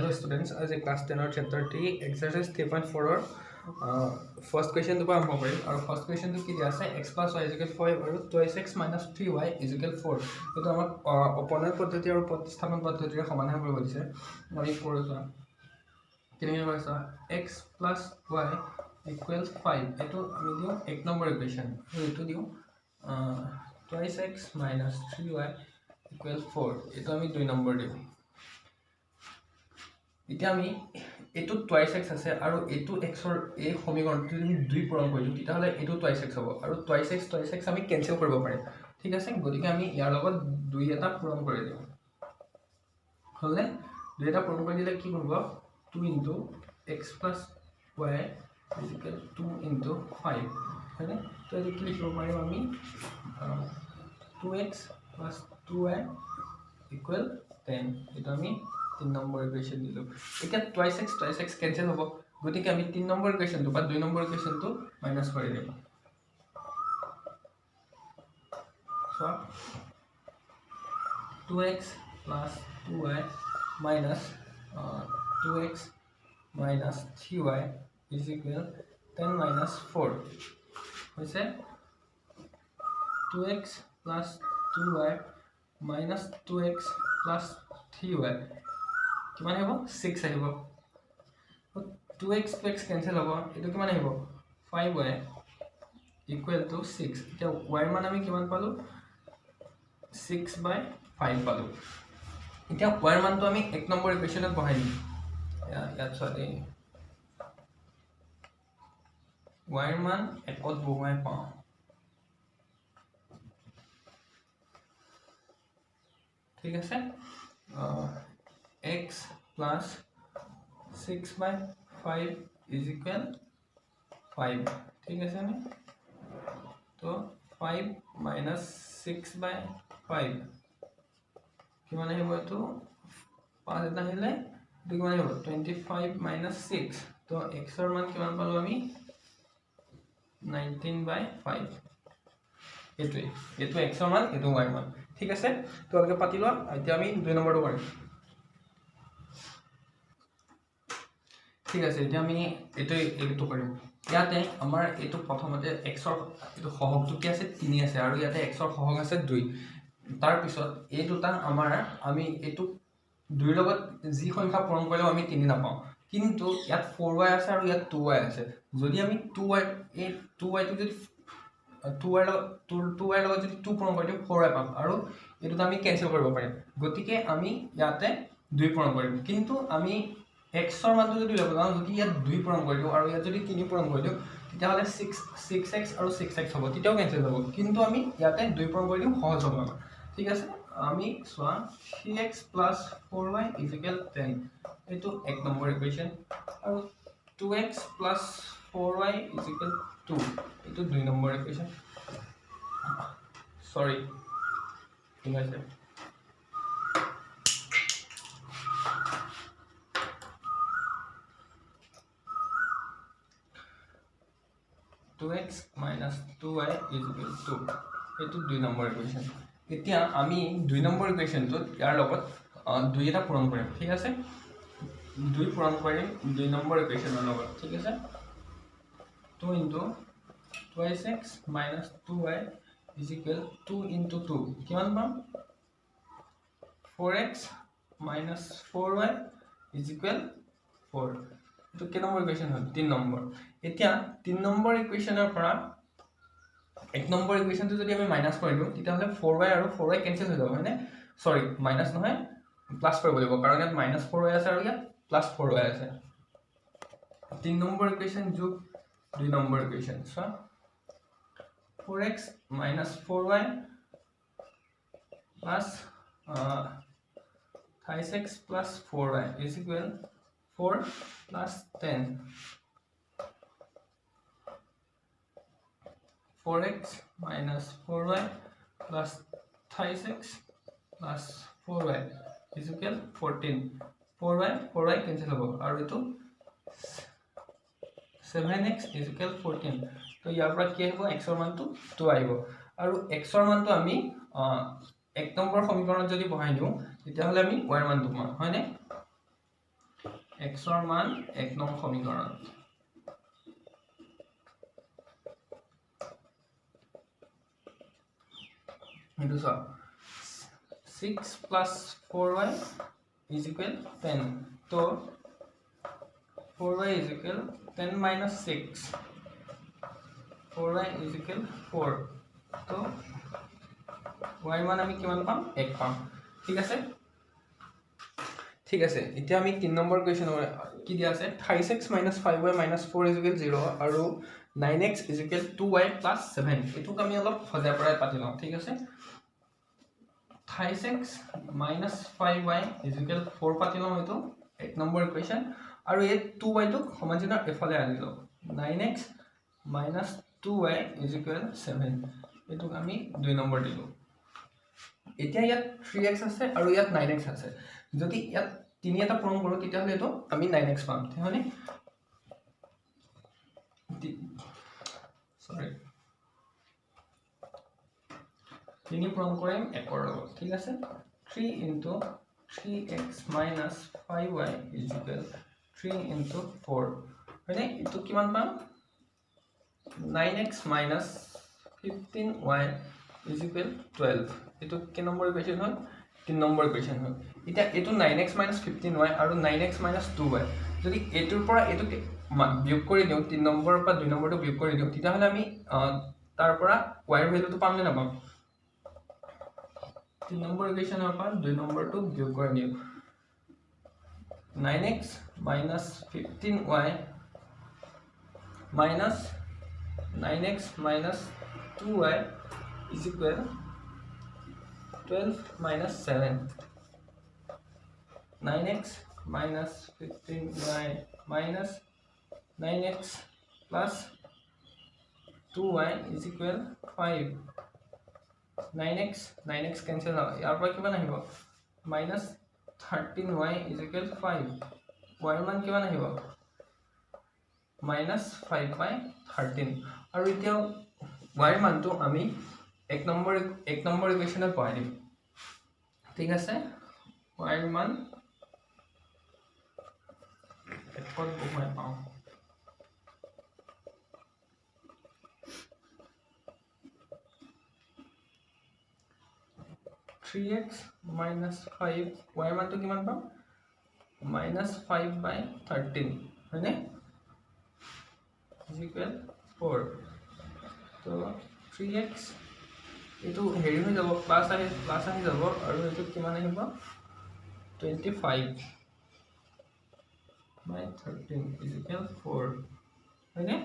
Hello students, as a class 10 or chapter 3 exercise 3.4 or first question to aarambho karim aru first question to ki dia ase x plus y is equal 5 aru twice x minus 3y is equal 4 eto amak opponent paddhoti aru protisthapon paddhoti re samaধান koribo dise ami koru kini hoysa x plus y equals 5 eto ami diu 1 number equation eto diu twice x minus 3y equals 4 eto ami 2 number diu এতিয়া আমি এটো twice x আছে আৰু এটো x ৰ এই সমীকৰণটো যদি 2 পূৰণ কৰিলো তেতিয়া হলে এটো টুৱাইস x হ'ব আৰু টুৱাইস x আমি কেনসেল কৰিব পাৰিম ঠিক আছে গতিকে আমি ইয়াৰ লগত 2 এটা পূৰণ কৰি দিম হলে 2 এটা পূৰণ কৰি দিলে কি হ'ব 2 x + y = 2 * 5 হয়নে তো এটো কি লিখিব পাৰিম আমি 2x + 2y = 10 এটা আমি 3 number equation দিলো এতিয়া twice x cancel হ'ব গতিকে আমি 3 number equation তো বা 2 number equation তো মাইনাস কৰি দিম so 2x + 2y minus 2x minus 3y is equal 10 minus 4 হৈছে 2x + 2y minus 2x plus 3y কিমান হ'ব 6 আহিব 2x to x cancel হ'ব এটো কিমান আহিব 5y equal to 6 এতিয়া y মান আমি কিমান পালো 6/5 পালো এতিয়া y মান তো আমি 1 নম্বৰ ইকুৱেচনত বহাই দিম ইয়াত চালে y মান 1ত বহাই পাওঁ ঠিক আছে x plus 6/5 is equal 5 ठीक है ना तो 5 minus 6/5 किमान है वो तो 5 इतना है ले तो किमान है वो 25 minus 6 तो x और मान किमान पालो अमी 19/5 ये तो x और मान ये तो y मान ठीक है तो आगे पाती लो এতিয়া আমি 2 নম্বৰটো কৰিম ঠিক আছে এতিয়া আমি এটো কৰিম ইয়াতে আমাৰ এটো প্ৰথমতে x ৰ এটো সহগটো কি আছে 3 আছে আৰু ইয়াতে x ৰ সহগ আছে 2 তাৰ পিছত এই দুটা আমাৰ আমি এটো 2 লগত যি সংখ্যা পূৰণ কৰিলেও আমি 3 নাপাওঁ কিন্তু ইয়াত 4y আছে আৰু ইয়াত 2y আছে যদি আমি 2y এই 2y টো যদি 2y লগত যদি 2 পূৰণ কৰি দিও 4y পাম আৰু এটো আমি কেনসেল কৰিব পাৰিম গতিকে আমি ইয়াতে 2 পূৰণ কৰিম কিন্তু আমি x ৰ মানটো যদি লগাও যদি ইয়াত 2 পূৰণ কৰি দিও আৰু ইয়াত যদি 3 পূৰণ কৰি দিও তেতিয়া হলে 6x আৰু 6x হ'ব তেতিয়াও কেনসেল হ'ব কিন্তু আমি ইয়াতে 2 পূৰণ কৰি দিও সহজ হ'ব ঠিক আছে আমি সোয়া 3x + 4y = 10 এটো 1 নম্বৰ ইকুৱেচন আৰু 2x + 4y = 2 এটো 2 নম্বৰ ইকুৱেচন সরি ঠিক আছে 2x minus 2y is equal to 2 number equation এতিয়া আমি 2 number equation তো ইয়াৰ লগত 2 এটা পূৰণ কৰিম ঠিক আছে 2 পূৰণ কৰিম 2 number equation ৰ লগত ঠিক আছে 2 into twice x minus 2y is equal 2 into 2 কিমান পাম 4x minus 4y is equal 4 তো কে নম্বৰ ইকুৱেচন হ'ল 3 নম্বৰ এতিয়া 3 নম্বৰ ইকুৱেচনৰ পৰা 1 নম্বৰ ইকুৱেচনটো যদি আমি মাইনাস কৰি দিও তেতিয়া হলে 4y আৰু 4y কেনসেল হৈ যাব হয়নে সৰি মাইনাস নহয় প্লাস কৰিব লাগিব কাৰণ ইয়াত -4y আছে আৰু ইয়াত +4y আছে 3 নম্বৰ ইকুৱেচন যোগ 2 number equation so 4x minus 4y plus 5x plus 4y is equal 4 plus 10 4x minus 4y plus 5x plus 4y is equal 14 4y cancel hobo aru etu 7x is equal 14 तो यार পৰা কি আহিব x ৰ মানটো 2 আহিব আৰু x ৰ মানটো আমি 1 নম্বৰ সমীকৰণত যদি বহাই দিও তেতিয়া হলে আমি y ৰ মানটো পাম হয়নে xৰ মান 1 নং সমীকৰণত into so 6 plus 4y is equal 10 so 4y is equal 10 minus 6 4y is equal 4 so y মান আমি কিমান পাম 1 পাম ঠিক আছে এতিয়া আমি 3 নম্বৰ কোৱেশ্চন কি দিয়া আছে 36 5y 4 is equal 0 আৰু 9x is equal 2y plus 7 এটুক আমি অলপ সজাই পৰাই পাতি লওঁ ঠিক আছে 36 5y is equal 4 পাতি লওঁ এটো 1 নম্বৰ ইকুৱেশ্যন আৰু এই 2y টো সমান্তৰাল এফালে আনি লওঁ 9x 2y is equal 7 এটুক আমি 2 নম্বৰ দিলো এতিয়া ইয়াত 3x আছে আৰু ইয়াত 9x আছে যদি ইয়াত 3 এটা পূৰণ কৰো তেতিয়া হলে এটো আমি 9x পাম তেহনে সৰি 3 পূৰণ কৰিম 1 ৰ লগত ঠিক আছে 3 into 3x minus 5y is equal 3 into 4 মানে এটো কিমান পাম 9x minus 15y is equal 12 এটো কি নম্বৰ ইকুৱেশ্যন হয় 3 নম্বৰ ইকুৱেশ্যন হয় এটা এটো 9x minus 15y আৰু 9x minus 2y যদি এটোৰ পৰা এটো বিয়োগ কৰি দিও 3 নম্বৰ পৰা 2 নম্বৰটো বিয়োগ কৰি দিও তেতিয়া হলে আমি তাৰ পৰা y ৰ ভ্যালুটো পাম নে নাপাম 3 নম্বৰ ইকুৱেশ্যনৰ পৰা 2 নম্বৰটো বিয়োগ কৰি দিও 9x minus 15y minus 9x minus 2y is equal 12 minus 7 9x minus 15y minus 9x plus 2y is equal 5 9x cancel out ইয়াৰ পৰা কিমান আহিব minus 13y is equal 5 y মান কিমান আহিব minus 5 by 13 আৰু এতিয়া y মানটো আমি 1 নম্বৰ ইকুৱেশ্যনত পাই দিম ঠিক আছে y মান একত বহুৱাই পাওঁ 3x minus 5 y মানটো কিমান পাম minus 5 by 13 হয়নে is equal 4 তো 3x এটো হেৰি হৈ যাব প্লাস আহি যাব আৰু এটো কিমান আহিব 25 by 13 is equal 4 হয়নে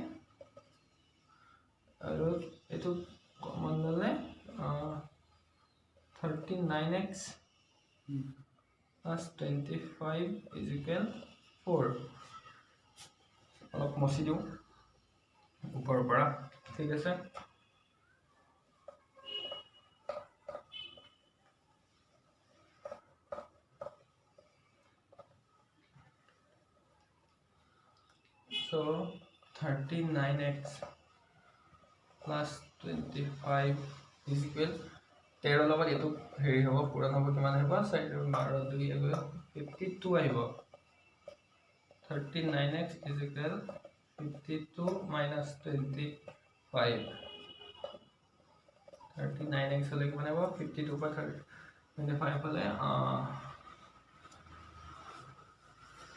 আৰু এটো কমন ললে 39x plus 25 is equal 4 অলপ মচি দিও উপৰৰ পৰা ঠিক আছে so 39x plus 25 is equal 13 লগত এটো হেৰি হ'ব পুৰা নম্বৰ কিমান আহিব 12 2 আহিব 52 আহিব 39x is equal 52 minus 25 39x হলে কিমান হ'ব 52 পৰা 25 হলে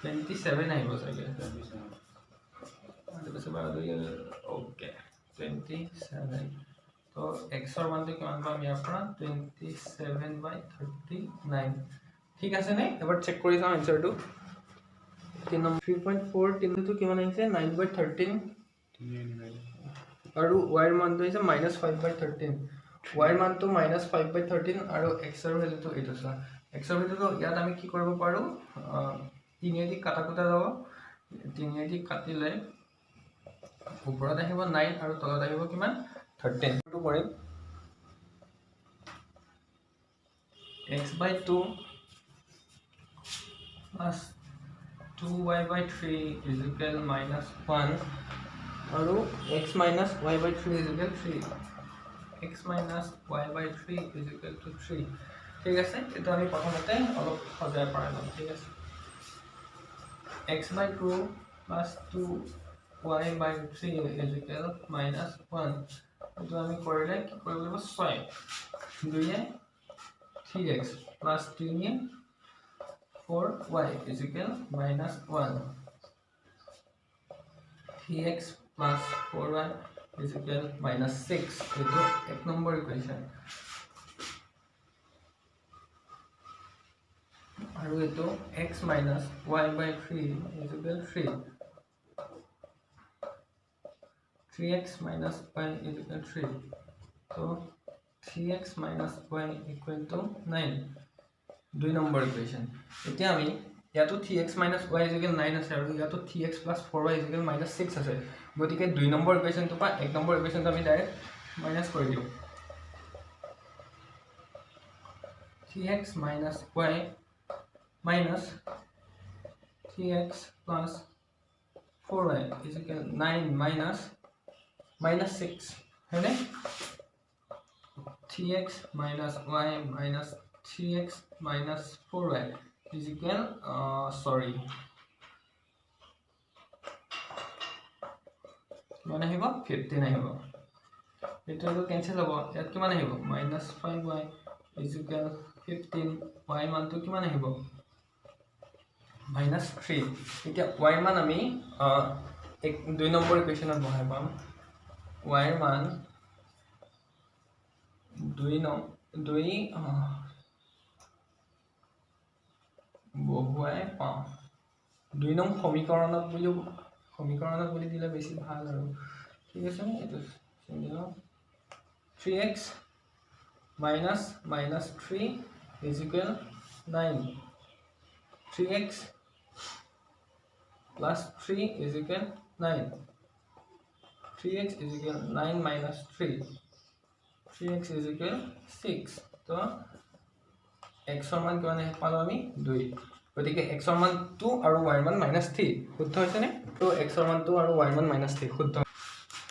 27 আহিব চাগে 27 ওকে 27 तो x और 1 तो किमान पाम ইয়াৰ পৰা 27 by 39 ঠিক আছে নে এবাৰ চেক কৰি চাও আনসাৰটো 3 নম্বৰ 3.4 3 তো কিমান আহিছে 9 by 13 আৰু y ৰ মানটো হৈছে -5 by 13 y ৰ মানটো -5 by 13 আৰু x ৰ ভ্যালুটো এইটো চা x ৰ ভ্যালুটো ইয়াত আমি কি কৰিব পাৰো 3 এদি কাটা যাব 3 এদি কাটিলে ওপৰত আহিব 9 আৰু তলত আহিব কিমান 13 to কৰিম x by 2 plus 2y by 3 is equal -1 আৰু x minus y by 3 is equal 3 x minus y by 3 is equal to 3 ঠিক আছে এটা আমি প্ৰথমতে অলপ সজাই পাৰা ঠিক আছে x by 2 plus 2y by 3 is equal minus 1 এইটো আমি কৰিলে কি কৰিব লাগিব 6 2 3x plus 3 4y is equal minus 1 3x plus 4y is equal minus 6 এইটো এক নম্বৰ ইকুৱেশ্যন আৰু এইটো x minus y by 3 is equal 3 3x minus y is equal 3 so 3x minus y equal to 9 2 number equation এতিয়া আমি ইয়াতো 3x minus y is equal 9 আছে আৰু ইয়াতো 3x plus 4y is equal minus 6 আছে গতিকে 2 নম্বৰ ইকুৱেশ্যন তো পা 1 নম্বৰ ইকুৱেশ্যন আমি ডাইৰেক্ট মাইনাস কৰি দিও 3x minus y minus 3x plus 4y is equal 9 minus 6 है ना 3x minus y minus 3x minus 4y is equal sorry किमान আহিব 15 আহিব এটো ক্যান্সেল হ'ব ইয়াত কিমান আহিব -5y is equal 15 y মান তো কিমান আহিব -3 এতিয়া y মান আমি এক 2 নম্বৰ ইকুৱেশ্যনত বহাই পাম y এৰ মান 2 বহুৱাই পাম 2 নং সমীকৰণত বুলি দিলে বেছি ভাল আৰু ঠিক আছে নে এটো চিন্দিল 3x minus 3 is equal 9 3x plus 3 is equal 9 3x is equal 9 minus 3 3x is equal 6 तो x এর মান কিমান আহে পালো আমি 2 গতিকে x এর মান 2 আৰু y এৰ মান -3 শুদ্ধ হৈছে নে তো x এৰ মান 2 আৰু y এৰ মান -3 শুদ্ধ